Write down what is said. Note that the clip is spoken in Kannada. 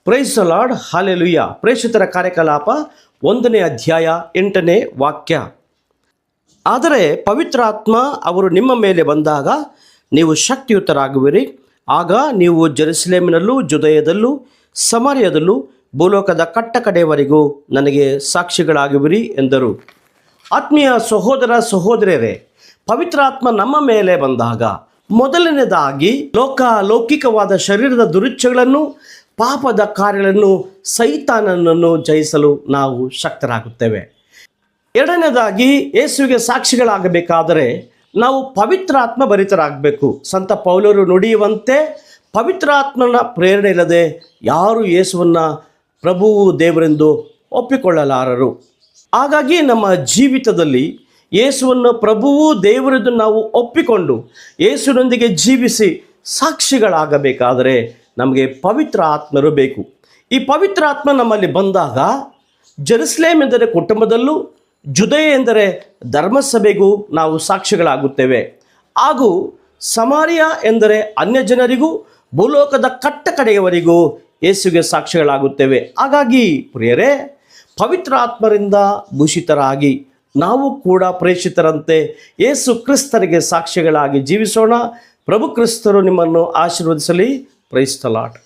Price the lord, hallelujah. ಪ್ರೇಷಿತರ ಕಾರ್ಯಕಲಾಪ 1ನೇ ಅಧ್ಯಾಯ 8ನೇ ವಾಕ್ಯ. ಆದರೆ ಪವಿತ್ರಾತ್ಮ ಅವರು ನಿಮ್ಮ ಮೇಲೆ ಬಂದಾಗ ನೀವು ಶಕ್ತಿಯುತರಾಗುವಿರಿ. ಆಗ ನೀವು ಜೆರುಸಲೇಮಿನಲ್ಲೂ ಜುದಯದಲ್ಲೂ ಸಮಾರ್ಯದಲ್ಲೂ ಭೂಲೋಕದ ಕಟ್ಟಕಡೆಯವರೆಗೂ ನನಗೆ ಸಾಕ್ಷಿಗಳಾಗುವಿರಿ ಎಂದರು. ಆತ್ಮೀಯ ಸಹೋದರ ಸಹೋದರಿಯರೇ, ಪವಿತ್ರಾತ್ಮ ನಮ್ಮ ಮೇಲೆ ಬಂದಾಗ ಮೊದಲನೇದಾಗಿ ಲೌಕಿಕವಾದ ಶರೀರದ ದುರಿಚ್ಛೆಗಳನ್ನು, ಪಾಪದ ಕಾರ್ಯಗಳನ್ನು, ಸೈತಾನನನ್ನು ಜಯಿಸಲು ನಾವು ಶಕ್ತರಾಗುತ್ತೇವೆ. ಎರಡನೇದಾಗಿ ಯೇಸುವಿಗೆ ಸಾಕ್ಷಿಗಳಾಗಬೇಕಾದರೆ ನಾವು ಪವಿತ್ರಾತ್ಮ ಭರಿತರಾಗಬೇಕು. ಸಂತ ಪೌಲರು ನುಡಿಯುವಂತೆ ಪವಿತ್ರಾತ್ಮನ ಪ್ರೇರಣೆ ಇಲ್ಲದೆ ಯಾರು ಯೇಸುವನ್ನು ಪ್ರಭುವು ದೇವರೆಂದು ಒಪ್ಪಿಕೊಳ್ಳಲಾರರು. ಹಾಗಾಗಿ ನಮ್ಮ ಜೀವಿತದಲ್ಲಿ ಯೇಸುವನ್ನು ಪ್ರಭುವು ದೇವರೆಂದು ನಾವು ಒಪ್ಪಿಕೊಂಡು ಯೇಸುವಿನೊಂದಿಗೆ ಜೀವಿಸಿ ಸಾಕ್ಷಿಗಳಾಗಬೇಕಾದರೆ ನಮಗೆ ಪವಿತ್ರ ಆತ್ಮರು ಬೇಕು. ಈ ಪವಿತ್ರ ಆತ್ಮ ನಮ್ಮಲ್ಲಿ ಬಂದಾಗ ಜೆರುಸಲೇಮ್ ಎಂದರೆ ಕುಟುಂಬದಲ್ಲೂ, ಜುದಯ ಎಂದರೆ ಧರ್ಮಸಭೆಗೂ ನಾವು ಸಾಕ್ಷಿಗಳಾಗುತ್ತೇವೆ. ಹಾಗೂ ಸಮಾರ್ಯ ಎಂದರೆ ಅನ್ಯ ಜನರಿಗೂ, ಭೂಲೋಕದ ಕಟ್ಟಕಡೆಯವರೆಗೂ ಯೇಸುವಿಗೆ ಸಾಕ್ಷಿಗಳಾಗುತ್ತೇವೆ. ಹಾಗಾಗಿ ಪ್ರಿಯರೇ, ಪವಿತ್ರ ಆತ್ಮರಿಂದ ಭೂಷಿತರಾಗಿ ನಾವು ಕೂಡ ಪ್ರೇಷಿತರಂತೆ ಯೇಸು ಕ್ರಿಸ್ತರಿಗೆ ಸಾಕ್ಷಿಗಳಾಗಿ ಜೀವಿಸೋಣ. ಪ್ರಭು ಕ್ರಿಸ್ತರು ನಿಮ್ಮನ್ನು ಆಶೀರ್ವದಿಸಲಿ. Praise the lord.